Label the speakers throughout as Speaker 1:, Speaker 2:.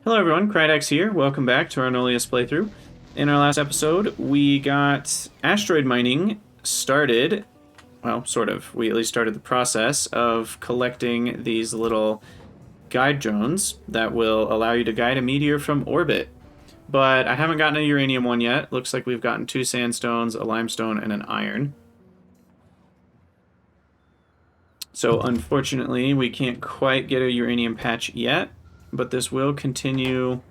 Speaker 1: Hello everyone, Krydex here. Welcome back to our Nullius playthrough. In our last episode, we got asteroid mining started. Well, sort of. We at least started the process of collecting these little guide drones that will allow you to guide a meteor from orbit. But I haven't gotten a uranium one yet. Looks like we've gotten 2 sandstones, a limestone, and an iron. So unfortunately, we can't quite get a uranium patch yet, but this will continue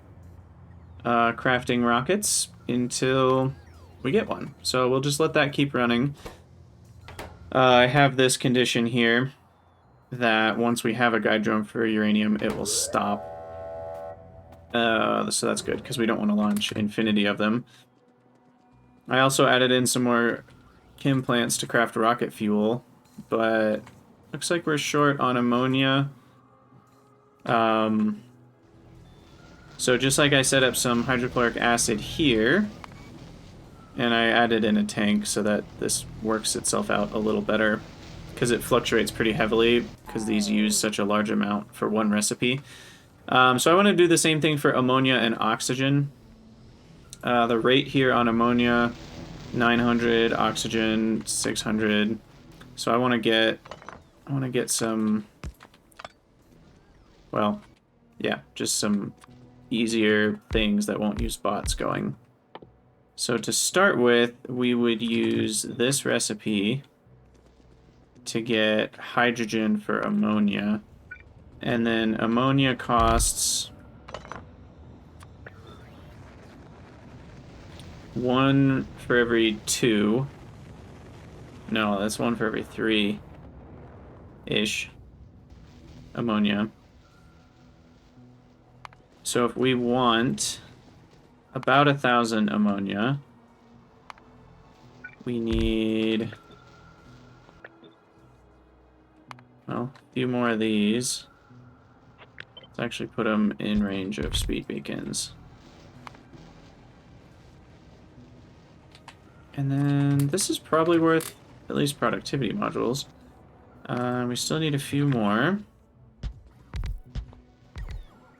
Speaker 1: crafting rockets until we get one. So we'll just let that keep running. I have this condition here that once we have a guide drone for uranium, it will stop. So that's good, because we don't want to launch infinity of them. I also added in some more chem plants to craft rocket fuel, but looks like we're short on ammonia. So just like I set up some hydrochloric acid here, and I added in a tank so that this works itself out a little better, because it fluctuates pretty heavily, because these use such a large amount for one recipe. So I want to do the same thing for ammonia and oxygen. The rate here on ammonia, 900, oxygen, 600. So I want to get some, well, yeah, just some easier things that won't use bots going. So to start with, we would use this recipe to get hydrogen for ammonia. And then ammonia costs 1 for every 2. No, that's 1 for every 3-ish ammonia. So if we want about 1,000 ammonia, we need, well, a few more of these. Let's actually put them in range of speed beacons. And then this is probably worth at least productivity modules. We still need a few more.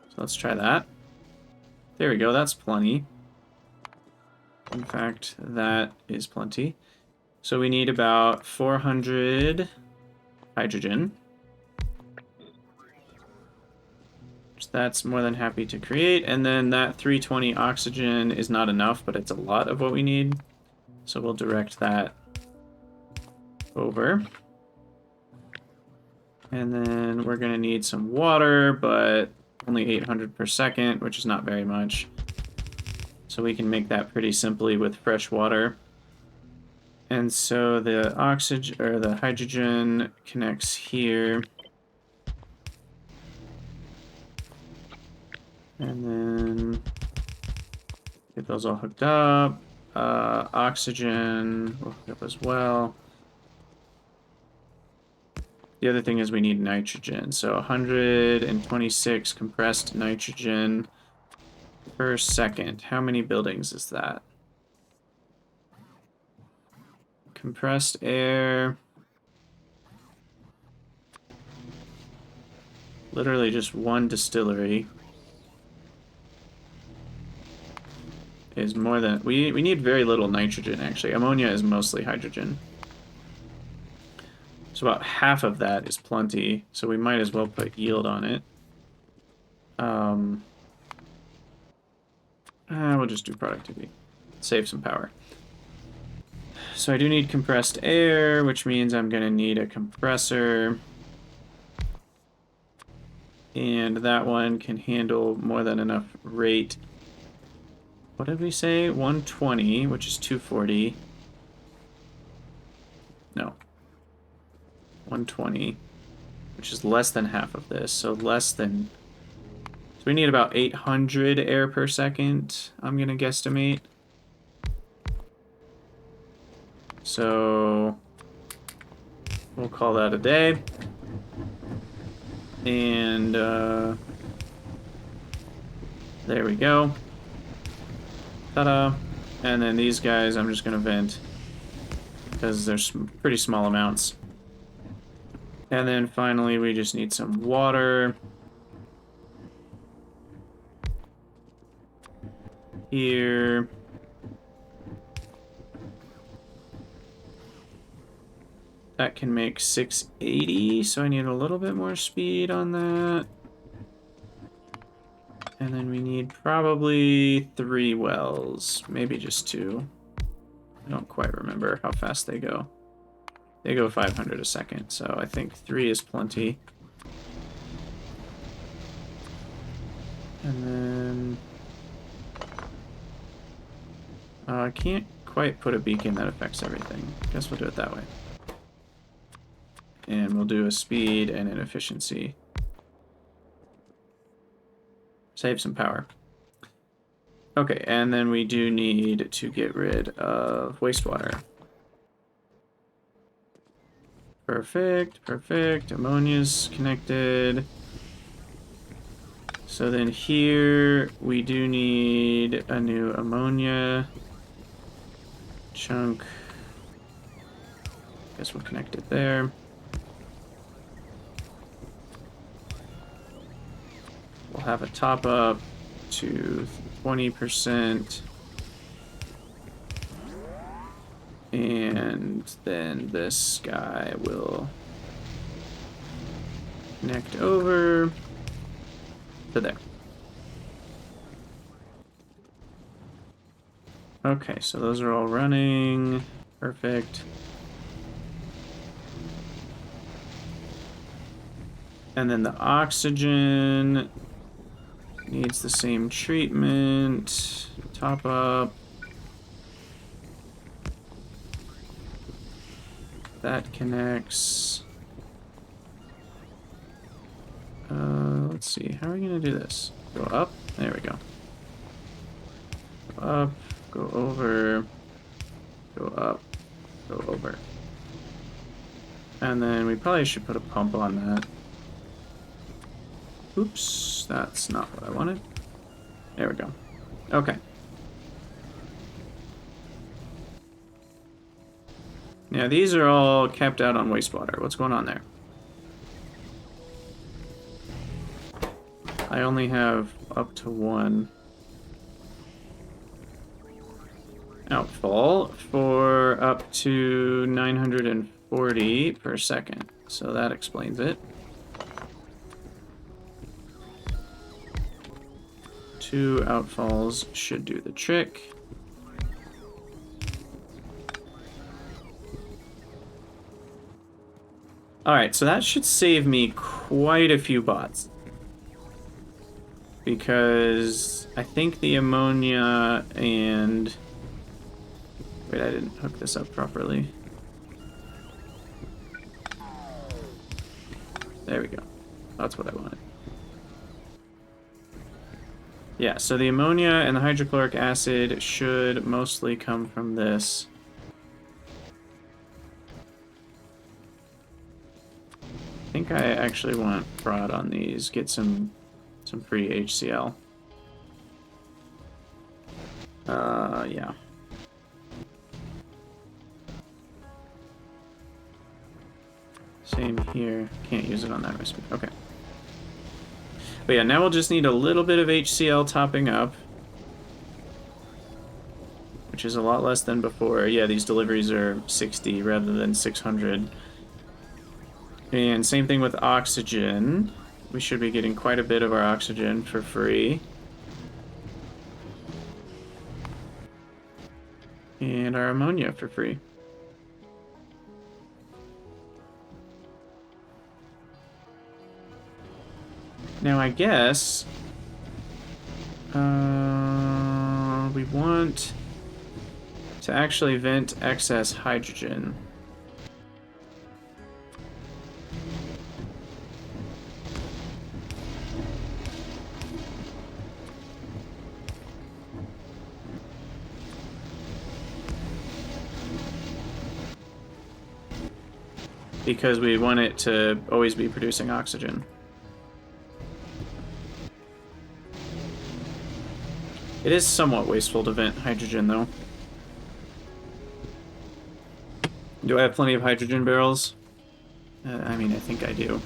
Speaker 1: So let's try that. There we go, that's plenty. In fact, that is plenty. So we need about 400 hydrogen. Which that's more than happy to create. And then that 320 oxygen is not enough, but it's a lot of what we need. So we'll direct that over. And then we're going to need some water, but only 800 per second, which is not very much. So we can make that pretty simply with fresh water. And so the oxygen, or the hydrogen, connects here. And then get those all hooked up. Oxygen will hook up as well. The other thing is we need nitrogen. So 126 compressed nitrogen per second. How many buildings is that? Compressed air. Literally just one distillery is more than... We need very little nitrogen, actually. Ammonia is mostly hydrogen. So about half of that is plenty, so we might as well put yield on it. We'll just do productivity. Save some power. So I do need compressed air, which means I'm going to need a compressor. And that one can handle more than enough rate. What did we say? 120, which is 240. No. 120, which is less than half of this, so less than... So we need about 800 air per second, I'm gonna guesstimate. So we'll call that a day. And there we go. Ta-da. And then these guys I'm just gonna vent, because there's pretty small amounts. And then finally, we just need some water. here. That can make 680, so I need a little bit more speed on that. And then we need probably 3 wells, maybe just 2. I don't quite remember how fast they go. They go 500 a second, so I think 3 is plenty. And then... I can't quite put a beacon that affects everything. Guess we'll do it that way. And we'll do a speed and an efficiency. Save some power. Okay, and then we do need to get rid of wastewater. Perfect, perfect. Ammonia's connected. So then here we do need a new ammonia chunk. Guess we'll connect it there. We'll have a top up to 20%. And then this guy will connect over to there. Okay, so those are all running. Perfect. And then the oxygen needs the same treatment. Top up. That connects. Let's see. How are we going to do this? Go up. There we go. Go up. Go over. Go up. Go over. And then we probably should put a pump on that. Oops. That's not what I wanted. There we go. Okay. Now these are all kept out on wastewater. What's going on there? I only have up to 1 outfall for up to 940 per second. So that explains it. 2 outfalls should do the trick. Alright, so that should save me quite a few bots. Because I think the ammonia and... Wait, I didn't hook this up properly. There we go. That's what I wanted. Yeah, so the ammonia and the hydrochloric acid should mostly come from this. I think I actually want fraud on these. Get some free HCl. Yeah. Same here. Can't use it on that recipe. Okay. But yeah, now we'll just need a little bit of HCl topping up. Which is a lot less than before. Yeah, these deliveries are 60 rather than 600. And same thing with oxygen. We should be getting quite a bit of our oxygen for free. And our ammonia for free. Now I guess we want to actually vent excess hydrogen. Because we want it to always be producing oxygen. It is somewhat wasteful to vent hydrogen, though. Do I have plenty of hydrogen barrels? I mean, I think I do.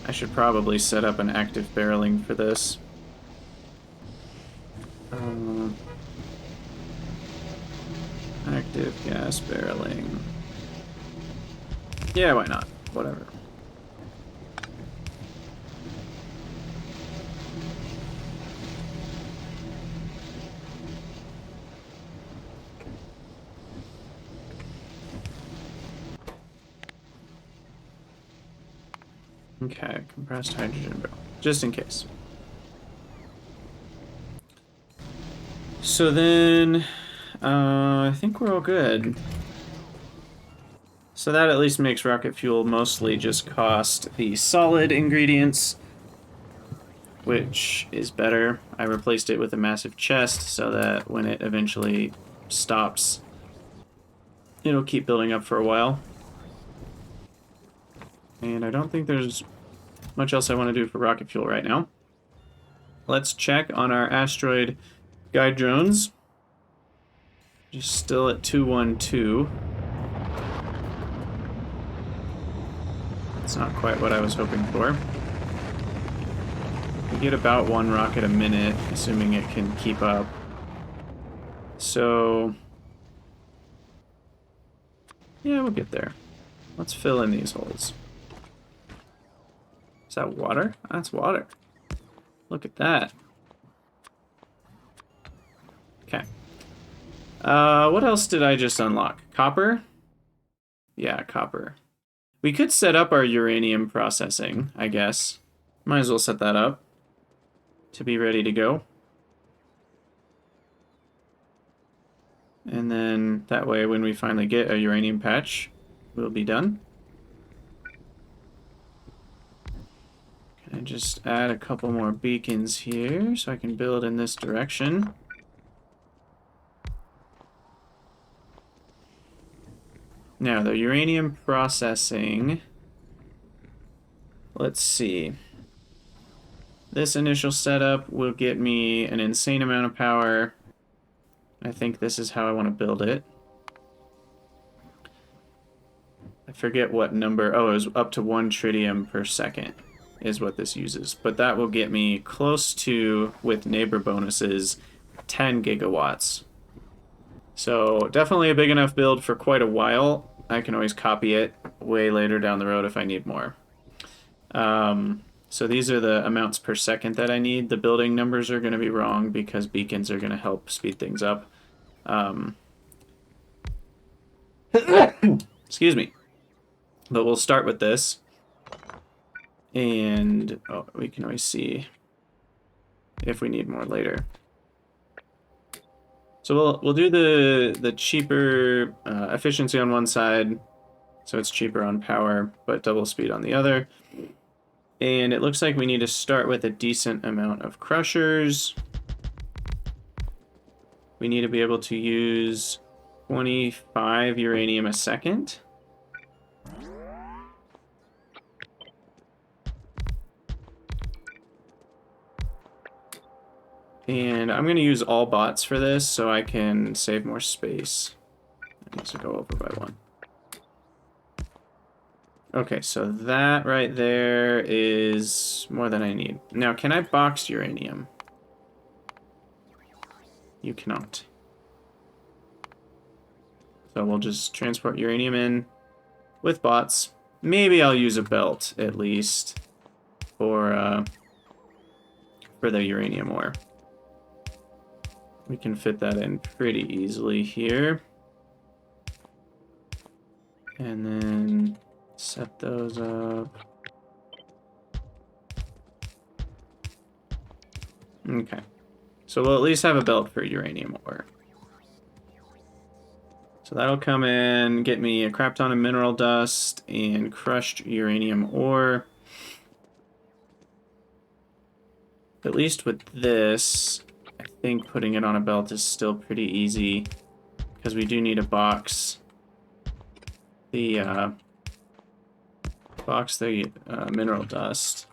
Speaker 1: I should probably set up an active barreling for this. Active gas barreling. Yeah, why not? Whatever. Okay, compressed hydrogen barrel. Just in case. So then, I think we're all good. So that at least makes rocket fuel mostly just cost the solid ingredients, which is better. I replaced it with a massive chest so that when it eventually stops, it'll keep building up for a while. And I don't think there's much else I want to do for rocket fuel right now. Let's check on our asteroid guide drones. Just still at 212. It's not quite what I was hoping for. We get about 1 rocket a minute, assuming it can keep up. So, yeah, we'll get there. Let's fill in these holes. Is that water? That's water. Look at that. Okay. What else did I just unlock? Copper? Yeah, copper. We could set up our uranium processing, I guess. Might as well set that up to be ready to go. And then that way when we finally get a uranium patch, we'll be done. Can I just add a couple more beacons here so I can build in this direction? Now, the uranium processing, let's see. This initial setup will get me an insane amount of power. I think this is how I want to build it. I forget what number. Oh, it was up to 1 tritium per second is what this uses. But that will get me close to, with neighbor bonuses, 10 gigawatts. So definitely a big enough build for quite a while. I can always copy it way later down the road if I need more. So these are the amounts per second that I need. The building numbers are going to be wrong because beacons are going to help speed things up. Excuse me. But we'll start with this. And we can always see if we need more later. So we'll do the cheaper efficiency on one side, so it's cheaper on power, but double speed on the other. And it looks like we need to start with a decent amount of crushers. We need to be able to use 25 uranium a second. And I'm going to use all bots for this so I can save more space. It needs to go over by 1. Okay, so that right there is more than I need. Now, can I box uranium? You cannot. So we'll just transport uranium in with bots. Maybe I'll use a belt, at least, for the uranium ore. We can fit that in pretty easily here. And then set those up. Okay. So we'll at least have a belt for uranium ore. So that'll come in, get me a crap ton of mineral dust and crushed uranium ore. At least with this, I think putting it on a belt is still pretty easy because we do need to box the mineral dust.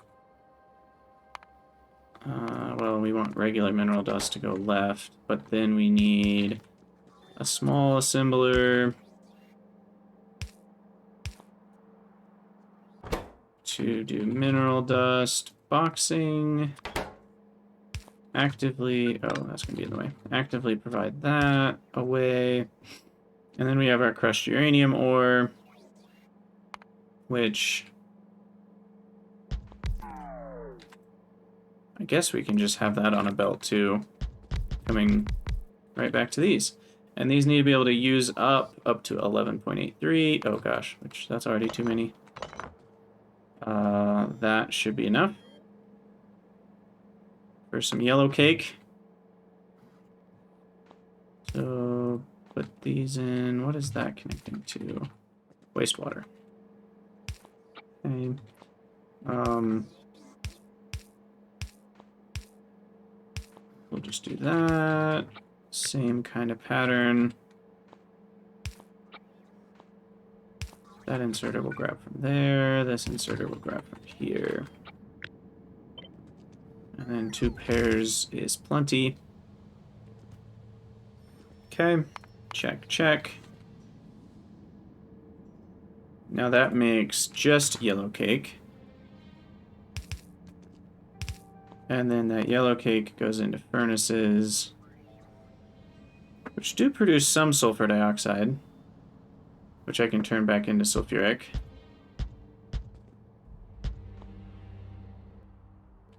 Speaker 1: Well, we want regular mineral dust to go left, but then we need a small assembler to do mineral dust boxing. Actively, oh, that's gonna be in the way. Actively provide that away. And then we have our crushed uranium ore, which I guess we can just have that on a belt too, coming right back to these. And these need to be able to use up to 11.83. Oh gosh, which that's already too many. That should be enough for some yellow cake. So put these in. What is that connecting to? Wastewater. Okay. We'll just do that. Same kind of pattern. That inserter will grab from there. This inserter will grab from here. And then 2 pairs is plenty. Okay. Check, check. Now that makes just yellow cake. And then that yellow cake goes into furnaces, which do produce some sulfur dioxide, which I can turn back into sulfuric.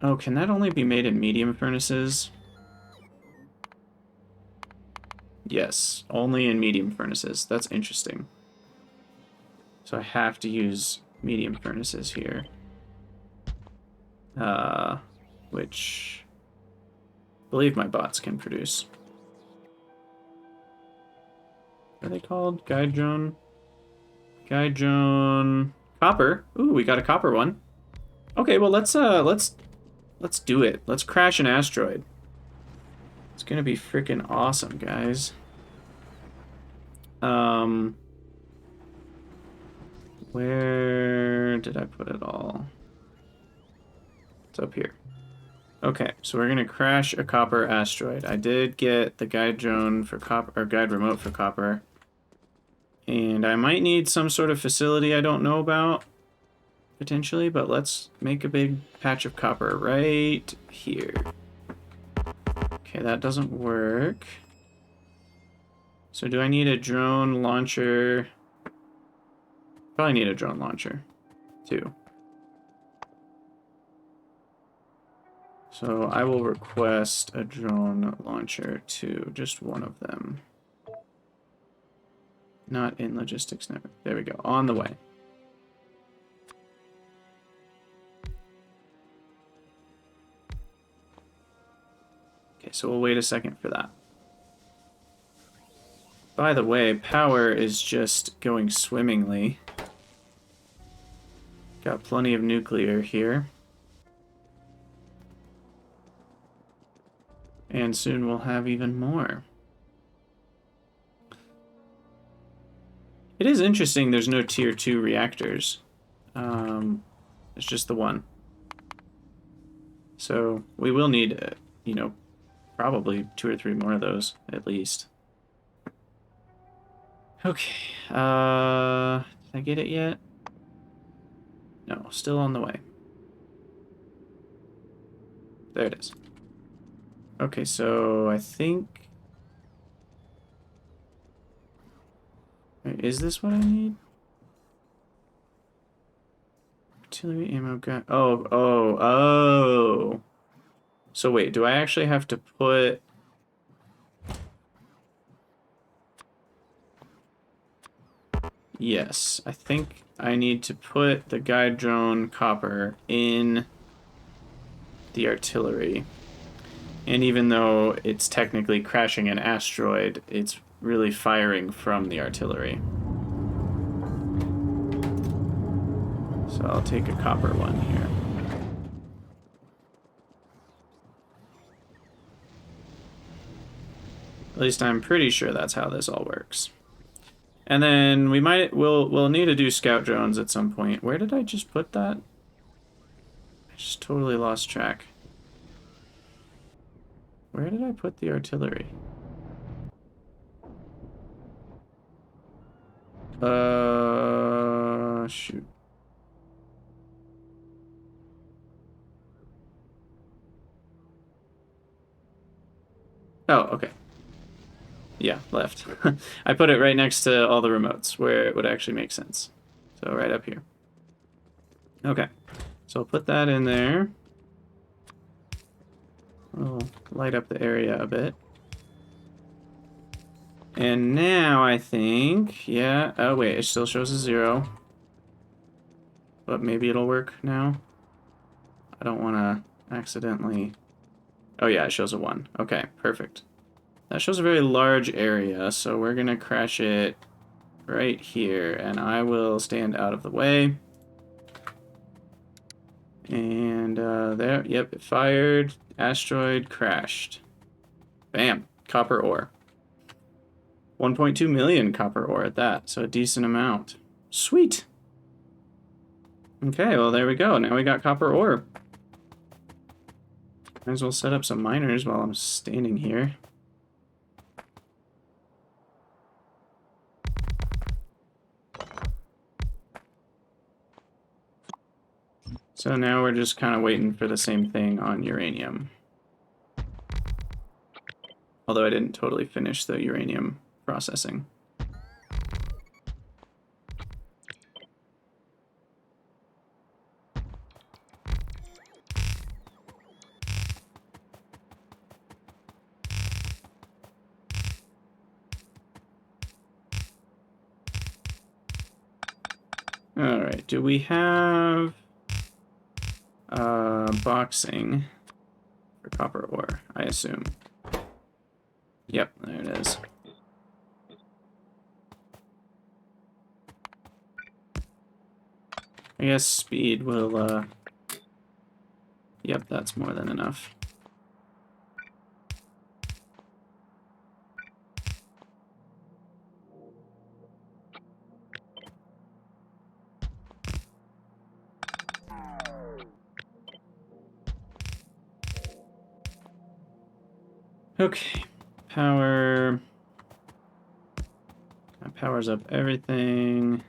Speaker 1: Oh, can that only be made in medium furnaces? Yes, only in medium furnaces. That's interesting. So I have to use medium furnaces here. Which I believe my bots can produce. What are they called? Guide drone? Guide drone. Copper. Ooh, we got a copper one. Okay, well let's do it. Let's crash an asteroid. It's gonna be freaking awesome, guys. Where did I put it all? It's up here. Okay, so we're gonna crash a copper asteroid. I did get the guide drone for copper, or guide remote for copper. And I might need some sort of facility I don't know about, potentially, but let's make a big patch of copper right here. Okay, that doesn't work. So do I need a drone launcher? Probably need a drone launcher, too. So I will request a drone launcher to just one of them. Not in logistics network. There we go. On the way. Okay, so we'll wait a second for that. By the way, power is just going swimmingly. Got plenty of nuclear here. And soon we'll have even more. It is interesting there's no tier 2 reactors. It's just the one. So we will need, you know, probably 2 or 3 more of those, at least. Okay. Did I get it yet? No, still on the way. There it is. Okay, so I think... Is this what I need? Artillery ammo gun. Oh. So wait, do I actually have to put... Yes, I think I need to put the guide drone copper in the artillery. And even though it's technically crashing an asteroid, it's really firing from the artillery. So I'll take a copper one here. At least I'm pretty sure that's how this all works. And then we'll need to do scout drones at some point. Where did I just put that? I just totally lost track. Where did I put the artillery? Shoot. Oh, okay. Yeah, left. I put it right next to all the remotes where it would actually make sense. So right up here. Okay, so I'll put that in there. I'll light up the area a bit. And now I think, yeah, oh wait, it still shows a 0. But maybe it'll work now. I don't want to accidentally... Oh yeah, it shows a 1. Okay, perfect. That shows a very large area, so we're going to crash it right here, and I will stand out of the way. And there, yep, it fired. Asteroid crashed. Bam, copper ore. 1.2 million copper ore at that, so a decent amount. Sweet. Okay, well there we go. Now we got copper ore. Might as well set up some miners while I'm standing here. So now we're just kind of waiting for the same thing on uranium. Although I didn't totally finish the uranium processing. Alright, do we have boxing for copper ore, I assume? Yep, there it is. I guess speed will, yep, that's more than enough. Okay, power. That powers up everything.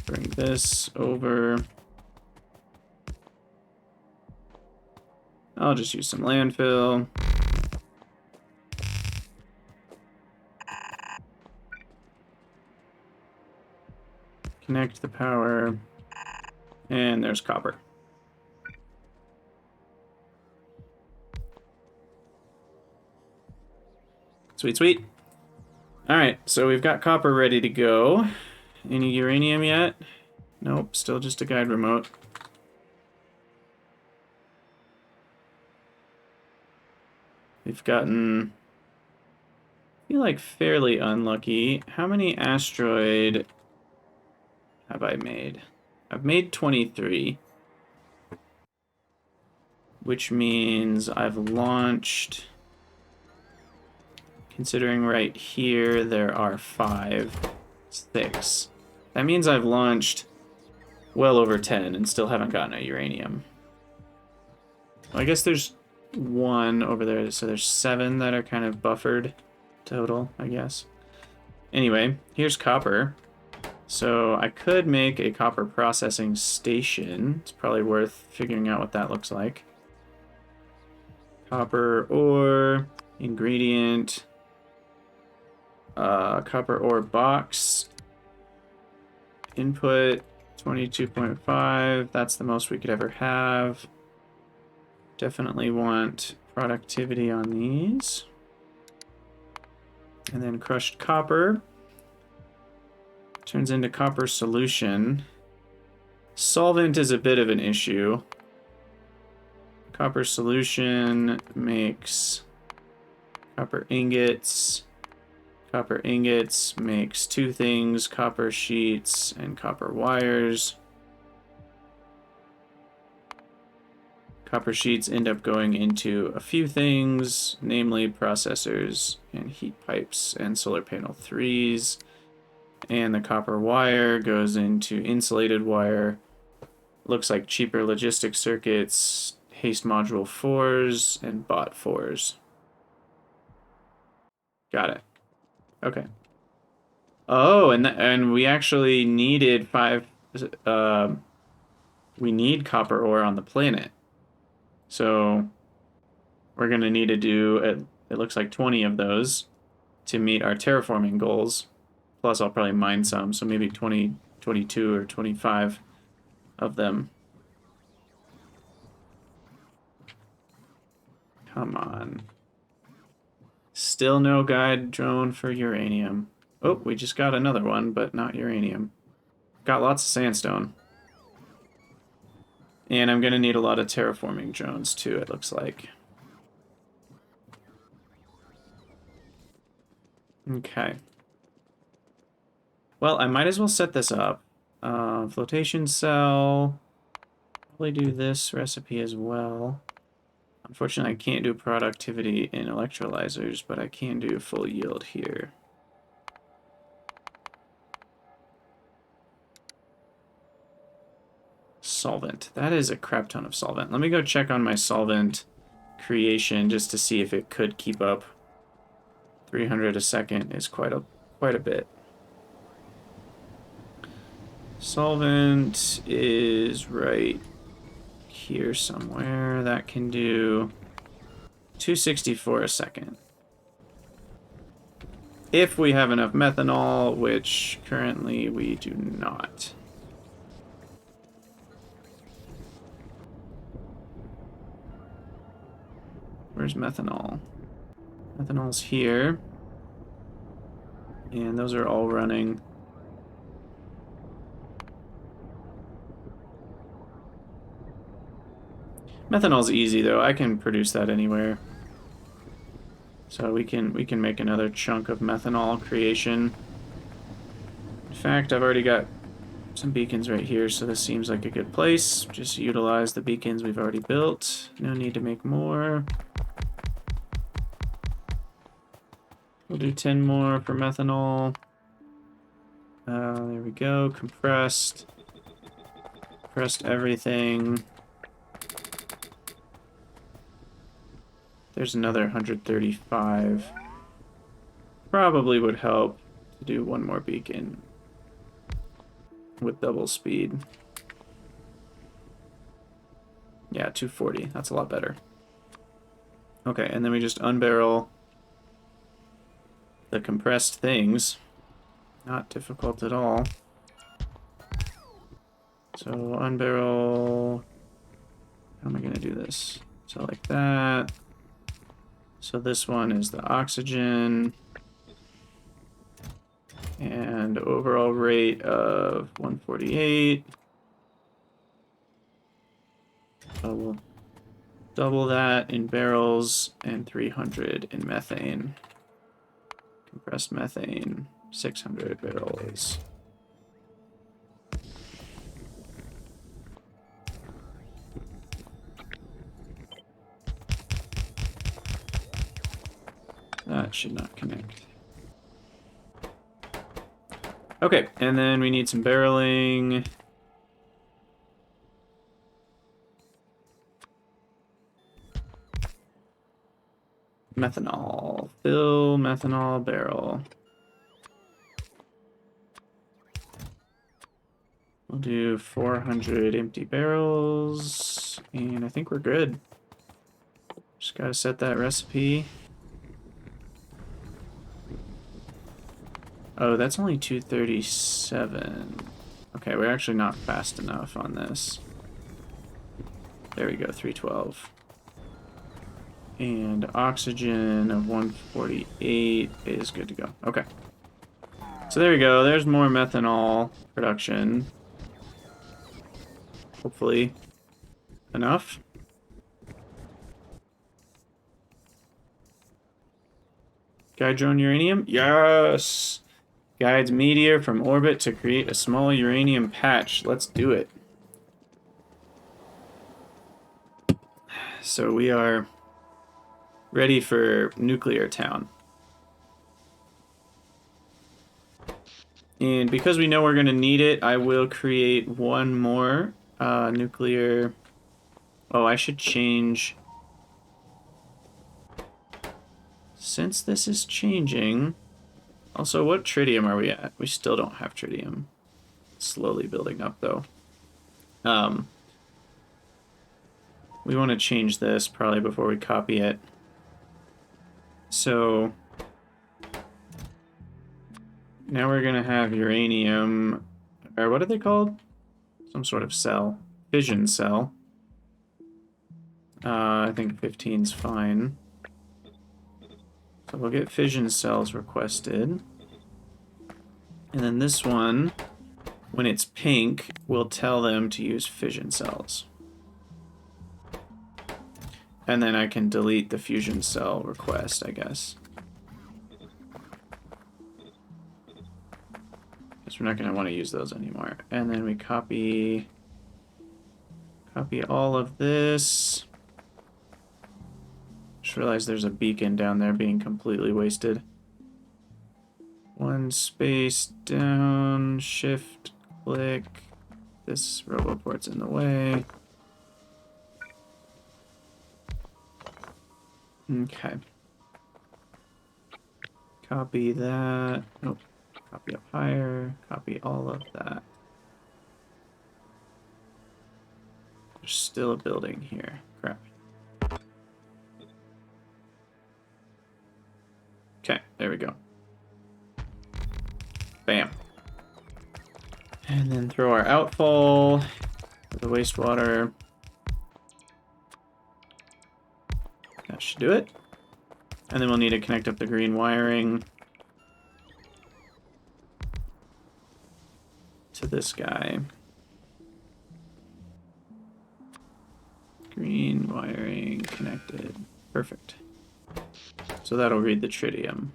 Speaker 1: Bring this over. I'll just use some landfill. Connect the power. And there's copper. Sweet, sweet. Alright, so we've got copper ready to go. Any uranium yet? Nope, still just a guide remote. We've gotten, I feel like, fairly unlucky. How many asteroid have I made? I've made 23. Which means I've launched, considering right here there are 5, 6. That means I've launched well over 10 and still haven't gotten a uranium. Well, I guess there's 1 over there, so there's 7 that are kind of buffered total, I guess. Anyway, here's copper. So I could make a copper processing station. It's probably worth figuring out what that looks like. Copper ore, ingredient, copper ore box, input 22.5, that's the most we could ever have. Definitely want productivity on these. And then crushed copper turns into copper solution. Solvent is a bit of an issue. Copper solution makes copper ingots. Copper ingots makes 2 things, copper sheets and copper wires. Copper sheets end up going into a few things, namely processors and heat pipes and solar panel 3s. And the copper wire goes into insulated wire. Looks like cheaper logistic circuits, haste module 4s, and bot 4s. Got it. Okay. Oh, and we actually needed 5. We need copper ore on the planet. So we're going to need to do, it looks like 20 of those to meet our terraforming goals. Plus, I'll probably mine some, so maybe 20, 22 or 25 of them. Come on. Still no guide drone for uranium. Oh, we just got another one, but not uranium. Got lots of sandstone. And I'm going to need a lot of terraforming drones, too, it looks like. Okay. Well, I might as well set this up. Flotation cell. Probably do this recipe as well. Unfortunately, I can't do productivity in electrolyzers, but I can do full yield here. Solvent. That is a crap ton of solvent. Let me go check on my solvent creation just to see if it could keep up. 300 a second is quite a bit. Solvent is right here somewhere. That can do 264 a second. If we have enough methanol, which currently we do not. Where's methanol? Methanol's here. And those are all running. Methanol's easy though. I can produce that anywhere. So we can make another chunk of methanol creation. In fact, I've already got some beacons right here, so this seems like a good place. Just utilize the beacons we've already built. No need to make more. We'll do 10 more for methanol. There we go. Compressed. Compressed everything. There's another 135. Probably would help to do one more beacon with double speed. Yeah, 240. That's a lot better. Okay, and then we just unbarrel the compressed things. Not difficult at all. So unbarrel. How am I going to do this? So like that. So this one is the oxygen. And overall rate of 148. So we'll double that in barrels and 300 in methane. Compressed methane, 600 barrels. That should not connect. Okay, and then we need some barreling. Methanol. Fill methanol barrel. We'll do 400 empty barrels, and I think we're good. Just gotta set that recipe. Oh, that's only 237. Okay, we're actually not fast enough on this. There we go, 312. And oxygen of 148 is good to go. Okay. So there we go. There's more methanol production. Hopefully enough. Guide drone uranium? Yes! Guides meteor from orbit to create a small uranium patch. Let's do it. So we are ready for nuclear town. And because we know we're going to need it, I will create one more nuclear... Oh, I should change... Since this is changing... Also, what tritium are we at? We still don't have tritium. Slowly building up, though. we want to change this probably before we copy it. So now we're going to have uranium, or what are they called? Some sort of cell. Fission cell. I think 15's fine. So we'll get fission cells requested. And then this one, when it's pink, we'll tell them to use fission cells. And then I can delete the fusion cell request, I guess. Because we're not going to want to use those anymore. And then we copy all of this. Just realized there's a beacon down there being completely wasted. One space down, shift, click. This roboport's in the way. Okay. Copy that. Nope. Copy up higher. Copy all of that. There's still a building here. Crap. Okay, there we go. Bam. And then throw our outfall for the wastewater. That should do it. And then we'll need to connect up the green wiring to this guy. Green wiring connected. Perfect. So that'll read the tritium.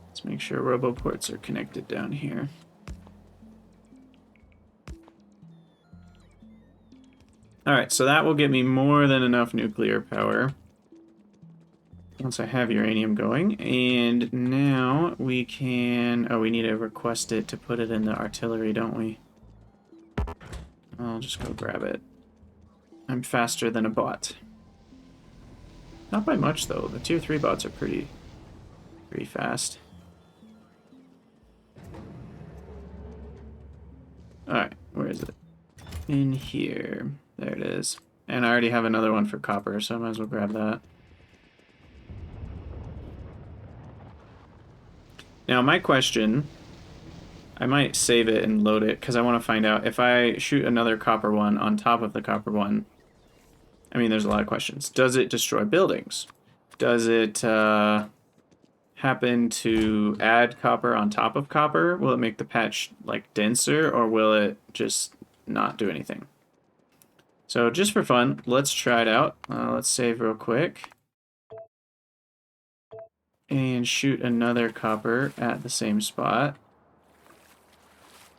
Speaker 1: Let's make sure roboports are connected down here. Alright, so that will get me more than enough nuclear power once I have uranium going. And now we can... Oh, we need to request it to put it in the artillery, don't we? I'll just go grab it. I'm faster than a bot. Not by much, though. The tier 3 bots are pretty fast. Alright, where is it? In here. There it is. And I already have another one for copper, so I might as well grab that. Now, my question, I might save it and load it, because I want to find out if I shoot another copper one on top of the copper one. I mean, there's a lot of questions. Does it destroy buildings? Does it happen to add copper on top of copper? Will it make the patch, like, denser, or will it just not do anything? So, just for fun, let's try it out. Let's save real quick. And shoot another copper at the same spot.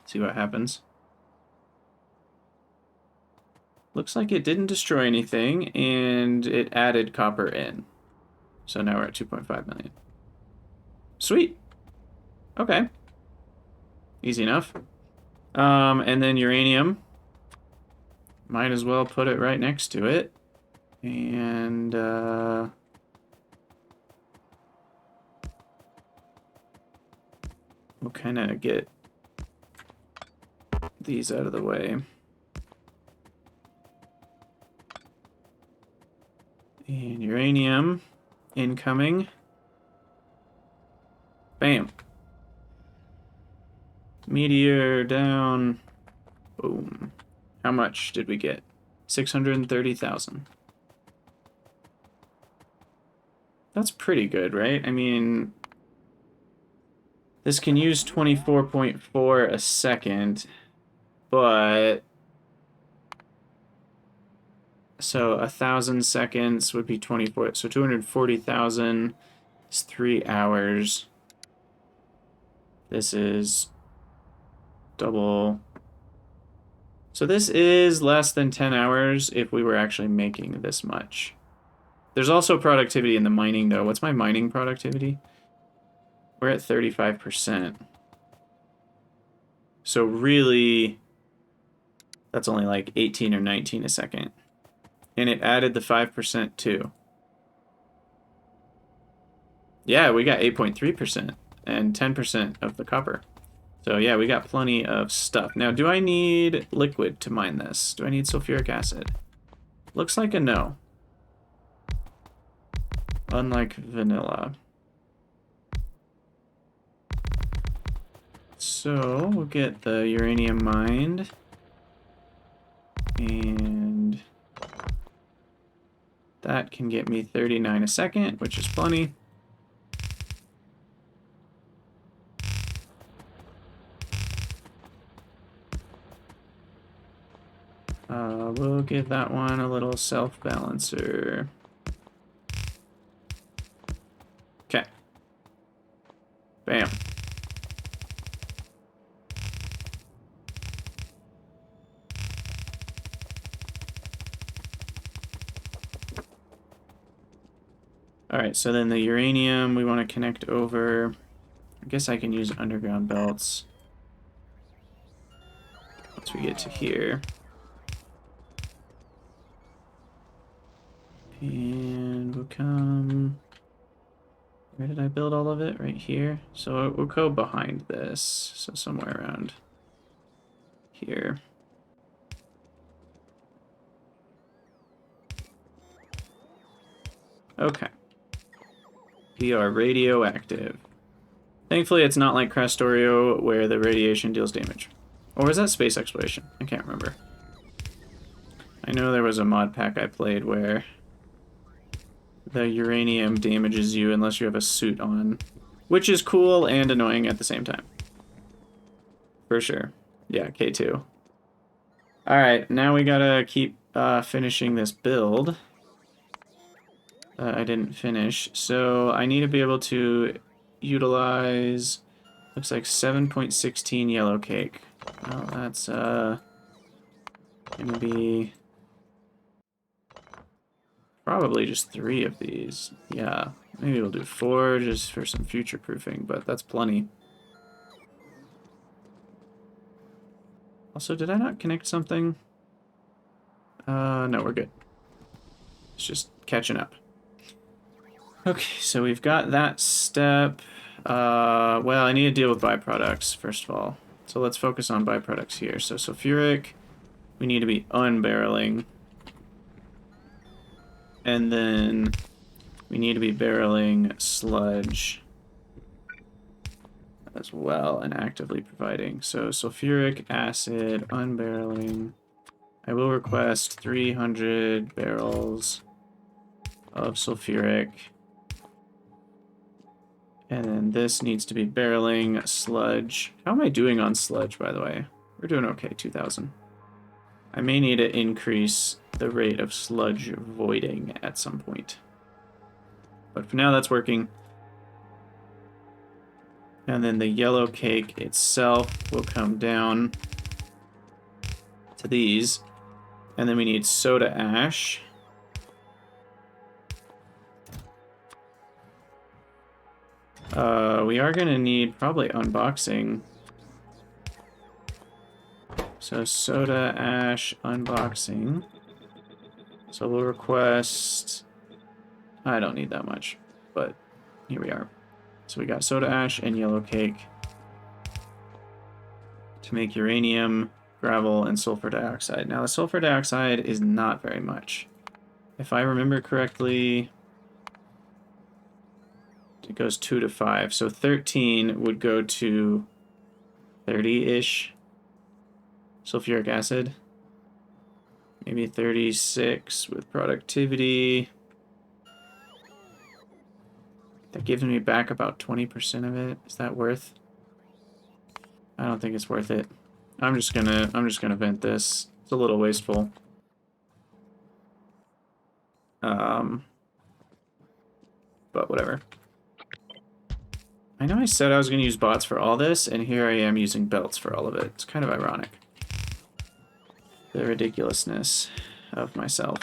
Speaker 1: See what happens. Looks like it didn't destroy anything, and it added copper in. So now we're at 2.5 million. Sweet. Okay. Easy enough. And then uranium. Might as well put it right next to it. And, we'll kind of get these out of the way. And uranium incoming. Bam. Meteor down. Boom. How much did we get? 630,000. That's pretty good, right? I mean, this can use 24.4 a second, but so 1,000 seconds would be 24. So 240,000 is 3 hours. This is double. So this is less than 10 hours if we were actually making this much. There's also productivity in the mining, though. What's my mining productivity? We're at 35%. So really, that's only like 18 or 19 a second. And it added the 5% too. Yeah, we got 8.3% and 10% of the copper. So yeah, we got plenty of stuff. Now, do I need liquid to mine this? Do I need sulfuric acid? Looks like a no. Unlike vanilla. So we'll get the uranium mined. And that can get me 39 a second, which is plenty. We'll give that one a little self-balancer. Okay. Bam. Alright, so then the uranium we want to connect over. I guess I can use underground belts once we get to here. And we'll come... Where did I build all of it? Right here. So we'll go behind this. So somewhere around here. Okay. We are radioactive. Thankfully, it's not like Crastorio, where the radiation deals damage. Or was that space exploration? I can't remember. I know there was a mod pack I played where the uranium damages you unless you have a suit on. Which is cool and annoying at the same time. For sure. Yeah, K2. Alright, now we gotta keep finishing this build. I didn't finish. So I need to be able to utilize, looks like 7.16 yellow cake. Well, that's gonna be probably just 3 of these. Yeah, maybe we'll do 4 just for some future proofing, but that's plenty. Also, did I not connect something? No, we're good. It's just catching up. Okay, so we've got that step. Well, I need to deal with byproducts, first of all. So let's focus on byproducts here. So sulfuric, we need to be unbarreling. And then we need to be barreling sludge as well and actively providing. So sulfuric acid, unbarreling. I will request 300 barrels of sulfuric. And then this needs to be barreling sludge. How am I doing on sludge, by the way? We're doing okay, 2,000. I may need to increase the rate of sludge voiding at some point. But for now, that's working. And then the yellow cake itself will come down to these. And then we need soda ash. We are going to need probably unboxing. So soda ash unboxing. So we'll request... I don't need that much, but here we are. So we got soda ash and yellow cake to make uranium, gravel, and sulfur dioxide. Now the sulfur dioxide is not very much. If I remember correctly, it goes 2 to 5. So 13 would go to 30-ish sulfuric acid. Maybe 36 with productivity. That gives me back about 20% of it. Is that worth? I don't think it's worth it. I'm just gonna vent this. It's a little wasteful. But whatever. I know I said I was gonna use bots for all this, and here I am using belts for all of it. It's kind of ironic. The ridiculousness of myself.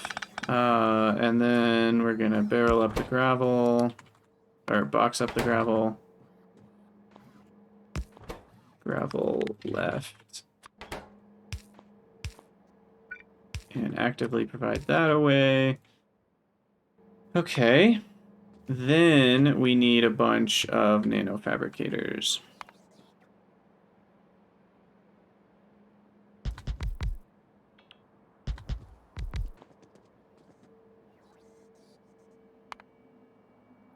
Speaker 1: And then we're gonna barrel up the gravel. Or box up the gravel. Gravel left. And actively provide that away. Okay. Then we need a bunch of nanofabricators.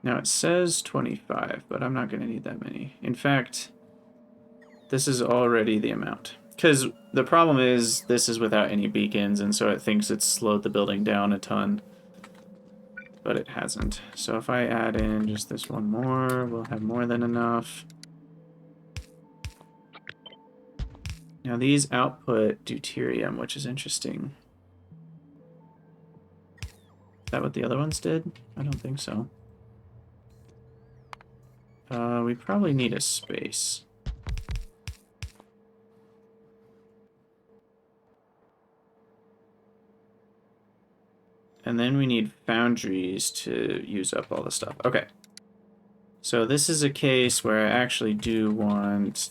Speaker 1: Now it says 25, but I'm not going to need that many. In fact, this is already the amount. Because the problem is this is without any beacons, and so it thinks it's slowed the building down a ton. But it hasn't. So if I add in just this one more, we'll have more than enough. Now these output deuterium, which is interesting. Is that what the other ones did? I don't think so. We probably need a space. And then we need foundries to use up all the stuff. Okay. So this is a case where I actually do want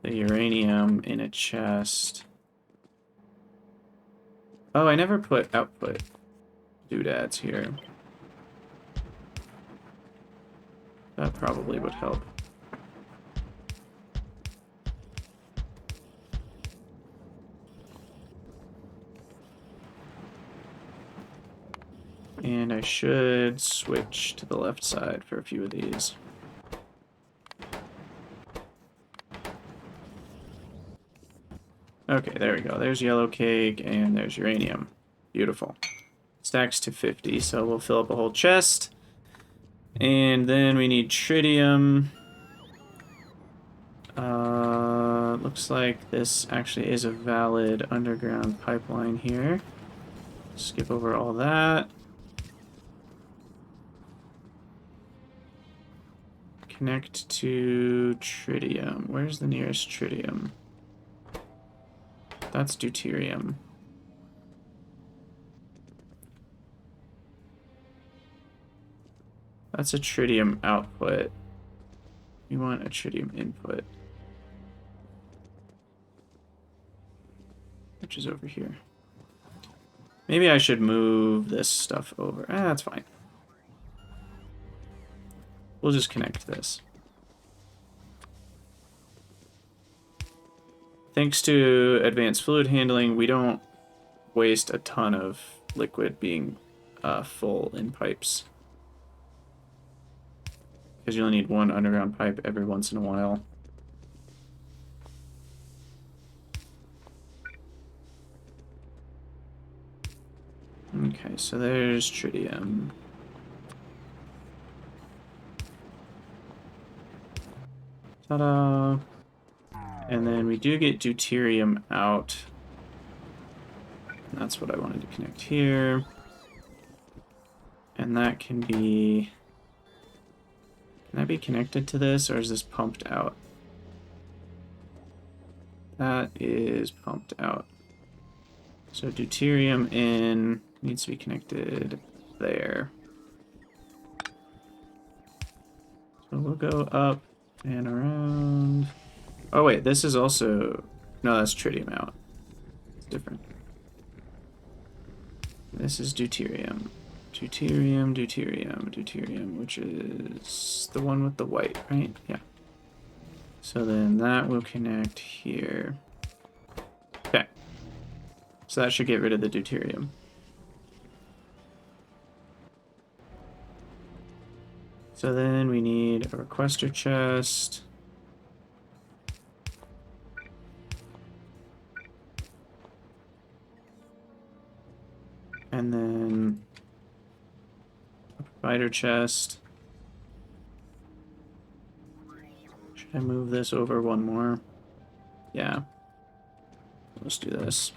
Speaker 1: the uranium in a chest. Oh, I never put output doodads here. That probably would help. And I should switch to the left side for a few of these. Okay, there we go. There's yellow cake and there's uranium. Beautiful. Stacks to 50, so we'll fill up a whole chest. And then we need tritium. Looks like this actually is a valid underground pipeline here. Skip over all that. Connect to tritium. Where's the nearest tritium? That's deuterium. That's a tritium output. We want a tritium input, which is over here. Maybe I should move this stuff over. That's fine. We'll just connect this. Thanks to advanced fluid handling, we don't waste a ton of liquid being full in pipes. Because you only need one underground pipe every once in a while. Okay, so there's tritium. Ta-da! And then we do get deuterium out. And that's what I wanted to connect here. And that can be... Can that be connected to this, or is this pumped out? That is pumped out. So deuterium in needs to be connected there. So we'll go up and around. Oh wait, this is also... No, that's tritium out. It's different. This is deuterium. Deuterium, deuterium, deuterium, which is the one with the white, right? Yeah. So then that will connect here. Okay. So that should get rid of the deuterium. So then we need a requester chest. And then a provider chest. Should I move this over one more? Yeah. Let's do this.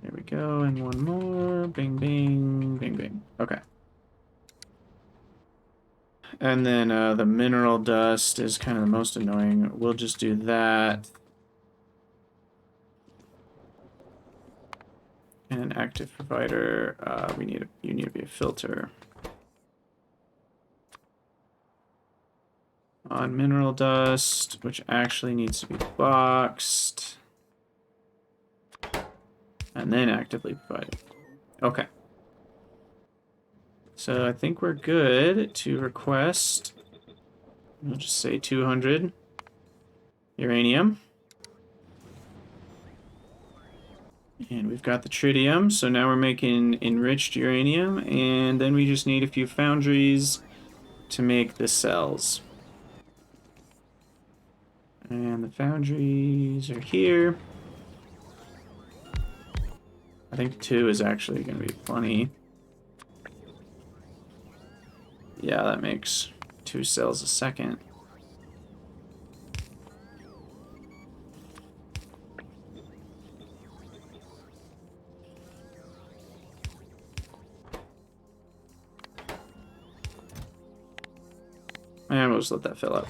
Speaker 1: There we go, and one more. Bing, bing, bing, bing. Okay. And then the mineral dust is kind of the most annoying. We'll just do that. And an active provider, you need to be a filter. on mineral dust, which actually needs to be boxed. And then actively provided. Okay. So I think we're good to request, we'll just say 200 uranium. And we've got the tritium, so now we're making enriched uranium, and then we just need a few foundries to make the cells. And the foundries are here. I think 2 is actually going to be plenty. Yeah, that makes 2 cells a second. And we'll just let that fill up.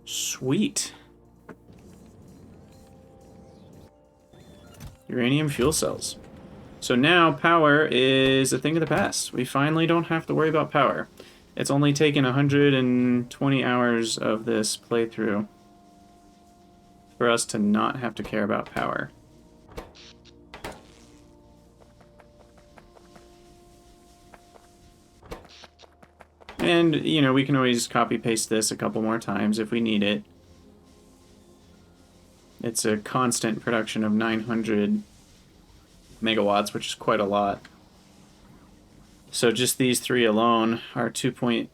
Speaker 1: Sweet. Uranium fuel cells. So now power is a thing of the past. We finally don't have to worry about power. It's only taken 120 hours of this playthrough for us to not have to care about power. And, you know, we can always copy-paste this a couple more times if we need it. It's a constant production of 900 megawatts, which is quite a lot. So just these 3 alone are 2.7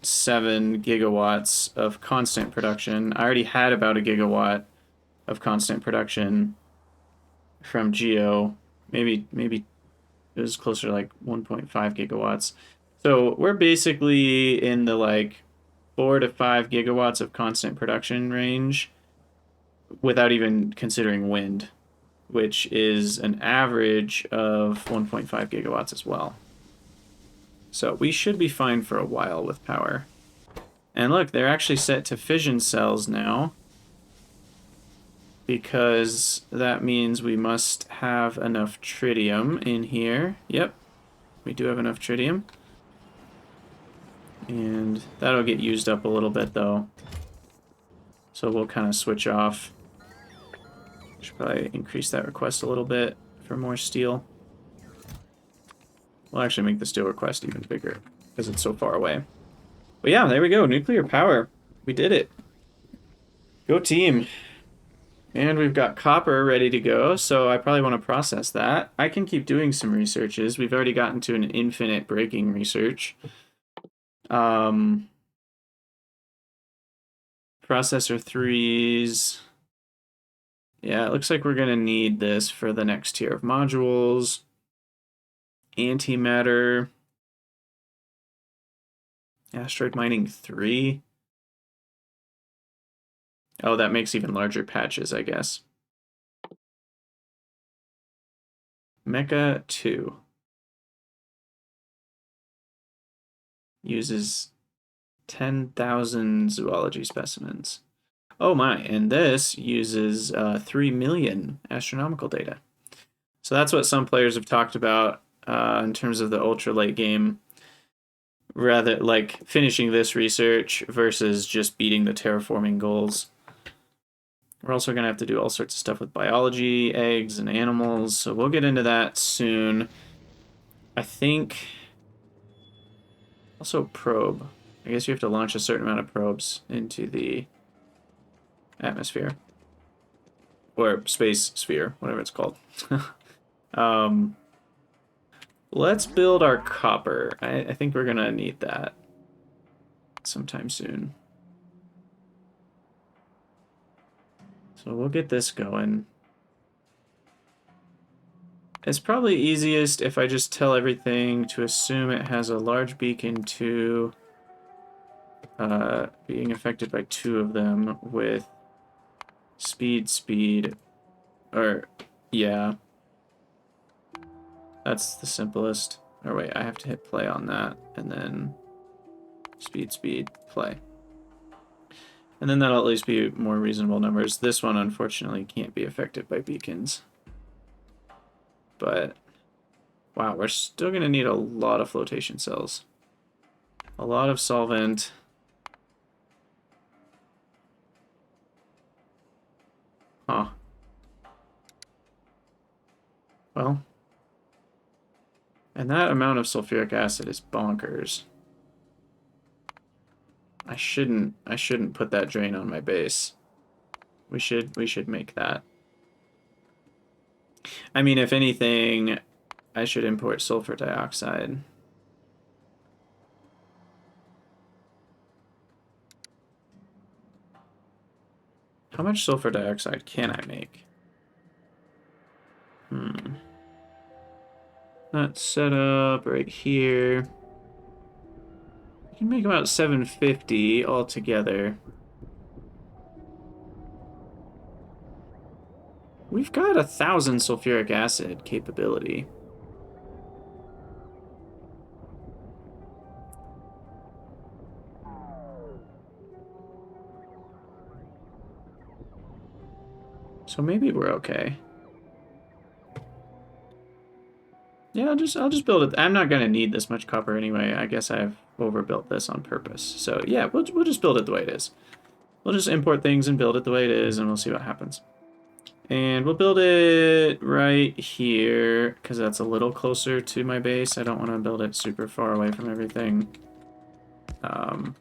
Speaker 1: gigawatts of constant production. I already had about a gigawatt of constant production from Geo. Maybe it was closer to like 1.5 gigawatts. So we're basically in the like 4 to 5 gigawatts of constant production range without even considering wind, which is an average of 1.5 gigawatts as well. So we should be fine for a while with power. And look, they're actually set to fission cells now, because that means we must have enough tritium in here. Yep, we do have enough tritium. And that'll get used up a little bit though. So we'll kind of switch off. Should probably increase that request a little bit for more steel. We'll actually make the steel request even bigger because it's so far away. But yeah, there we go. Nuclear power. We did it. Go team. And we've got copper ready to go, so I probably want to process that. I can keep doing some researches. We've already gotten to an infinite breaking research. Processor 3s. Yeah, it looks like we're going to need this for the next tier of modules. Antimatter. Asteroid mining 3. Oh, that makes even larger patches, I guess. Mecha 2. Uses 10,000 zoology specimens. Oh my, and this uses 3 million astronomical data. So that's what some players have talked about in terms of the ultra late game. Rather, like, finishing this research versus just beating the terraforming goals. We're also going to have to do all sorts of stuff with biology, eggs, and animals, so we'll get into that soon. I think... Also probe. I guess you have to launch a certain amount of probes into the atmosphere. Or space sphere, whatever it's called. Let's build our copper. I think we're going to need that sometime soon. So we'll get this going. It's probably easiest if I just tell everything to assume it has a large beacon to being affected by 2 of them with speed, or, yeah. That's the simplest. Or wait, I have to hit play on that, and then speed, play. And then that'll at least be more reasonable numbers. This one, unfortunately, can't be affected by beacons. But Wow, we're still going to need a lot of flotation cells. A lot of solvent. Huh. Well. And that amount of sulfuric acid is bonkers. I shouldn't put that drain on my base. We should make that. I mean, if anything, I should import sulfur dioxide. How much sulfur dioxide can I make? That's set up right here. I can make about 750 altogether. We've got 1,000 sulfuric acid capability. So maybe we're okay. Yeah, I'll just build it. I'm not gonna need this much copper anyway. I guess I've overbuilt this on purpose. So yeah, we'll just build it the way it is. We'll just import things and build it the way it is, and we'll see what happens. And we'll build it right here, because that's a little closer to my base. I don't want to build it super far away from everything. I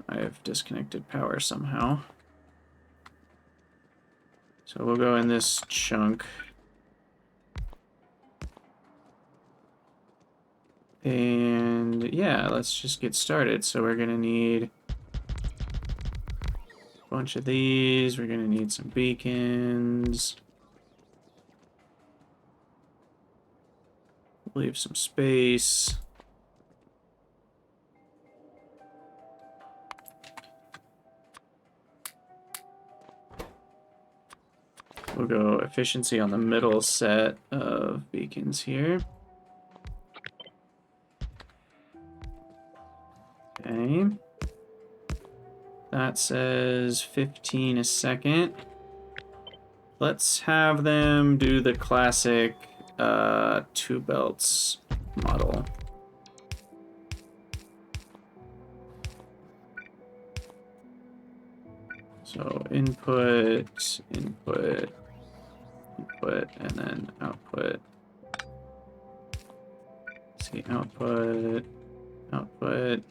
Speaker 1: have disconnected power somehow. So we'll go in this chunk. And yeah, let's just get started. So we're going to need a bunch of these. We're going to need some beacons. Leave some space. We'll go efficiency on the middle set of beacons here. Okay. That says 15 a second. Let's have them do the classic 2 belts model. So input, input, input, and then output. Let's see, output, output.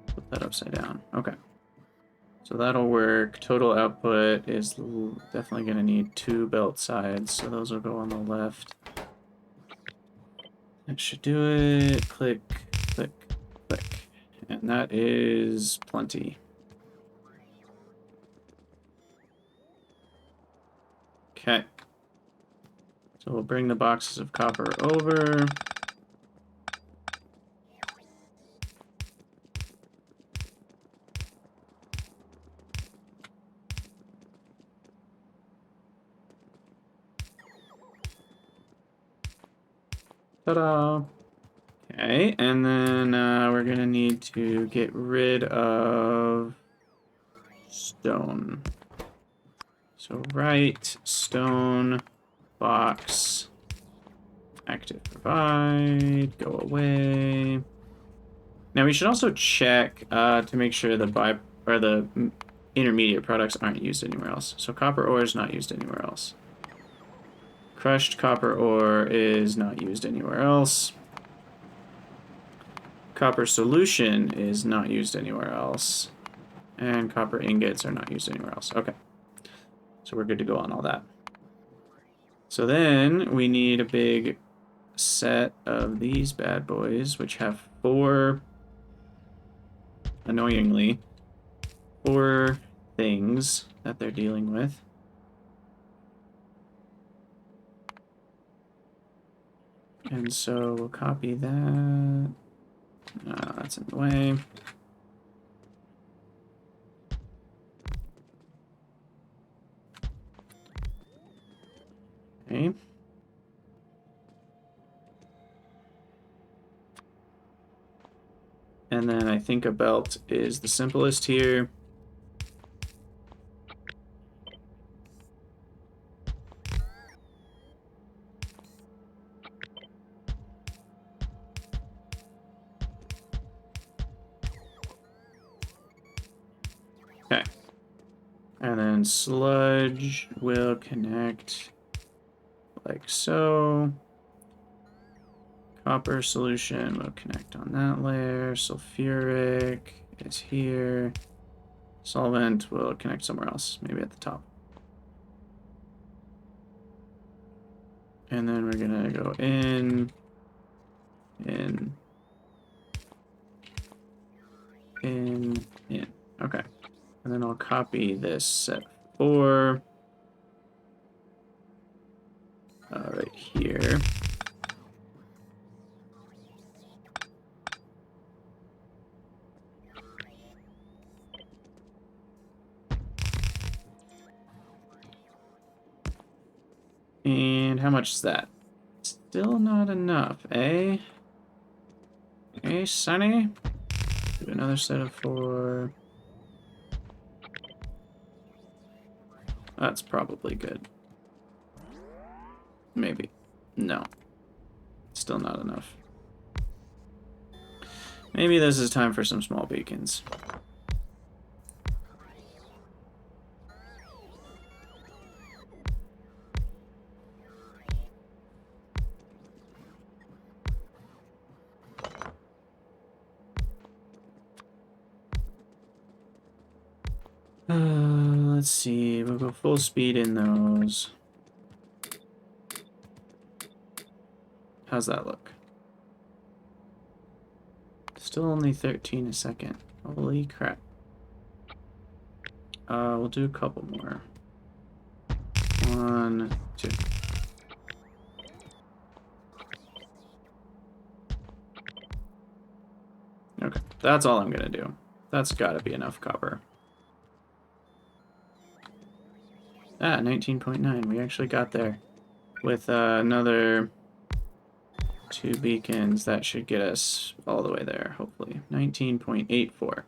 Speaker 1: Put that upside down. Okay. So that'll work. Total output is definitely going to need 2 belt sides, so those will go on the left. That should do it. Click, click, click. And that is plenty. Okay. So we'll bring the boxes of copper over. Ta-da! Okay, and then we're gonna need to get rid of stone. So write stone box active provide, go away. Now we should also check to make sure the intermediate products aren't used anywhere else. So copper ore is not used anywhere else. Crushed copper ore is not used anywhere else. Copper solution is not used anywhere else. And copper ingots are not used anywhere else. Okay. So we're good to go on all that. So then we need a big set of these bad boys, which have 4, annoyingly, 4 things that they're dealing with. And so we'll copy that. That's in the way. Okay. And then I think a belt is the simplest here. And then sludge will connect like so. Copper solution will connect on that layer. Sulfuric is here. Solvent will connect somewhere else, maybe at the top. And then we're gonna go in. Okay. And then I'll copy this set 4 right here. And how much is that? Still not enough, eh? Hey, Sonny? Do another set of 4. That's probably good. Maybe. No. Still not enough. Maybe this is time for some small beacons. Let's see. We'll go full speed in those. How's that look? Still only 13 a second. Holy crap. We'll do a couple more. 1, 2. Okay, that's all I'm gonna do. That's gotta be enough copper. Ah, 19.9. We actually got there. With another 2 beacons, that should get us all the way there, hopefully. 19.84.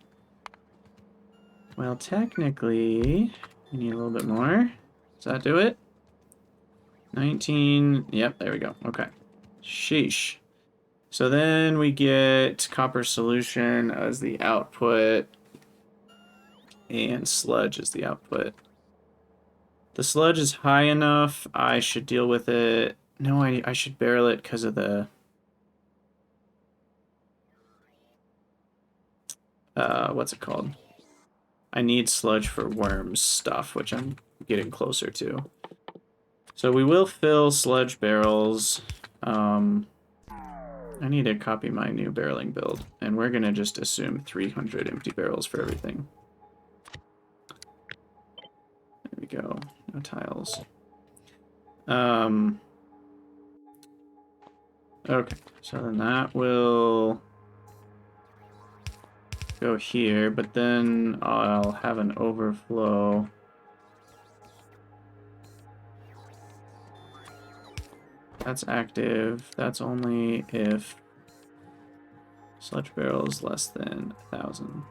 Speaker 1: Well, technically, we need a little bit more. Does that do it? 19. Yep, there we go. Okay. Sheesh. So then we get copper solution as the output and sludge as the output. The sludge is high enough. I should deal with it. No, I should barrel it because of the... what's it called? I need sludge for worms stuff, which I'm getting closer to. So we will fill sludge barrels. I need to copy my new barreling build, and we're gonna just assume 300 empty barrels for everything. There we go. No tiles. Okay, so then that will go here, but then I'll have an overflow. That's active. That's only if sludge barrel is less than 1,000.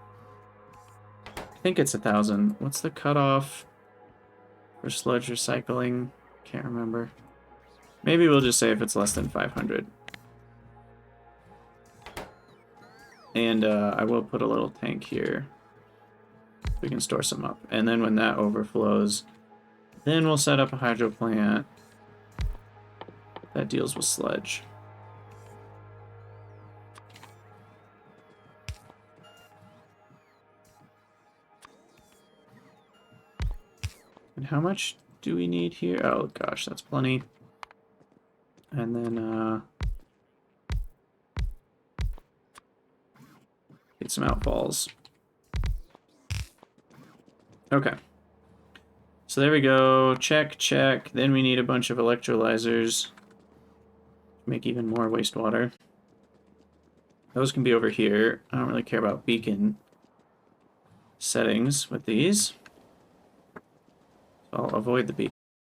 Speaker 1: I think it's 1,000. What's the cutoff for sludge recycling? Can't remember. Maybe we'll just say if it's less than 500. And I will put a little tank here. We can store some up. And then when that overflows, then we'll set up a hydro plant that deals with sludge. And how much do we need here? Oh gosh, that's plenty. And then get some outfalls. Okay. So there we go. Check, check. Then we need a bunch of electrolyzers. Make even more wastewater. Those can be over here. I don't really care about beacon settings with these. So I'll avoid the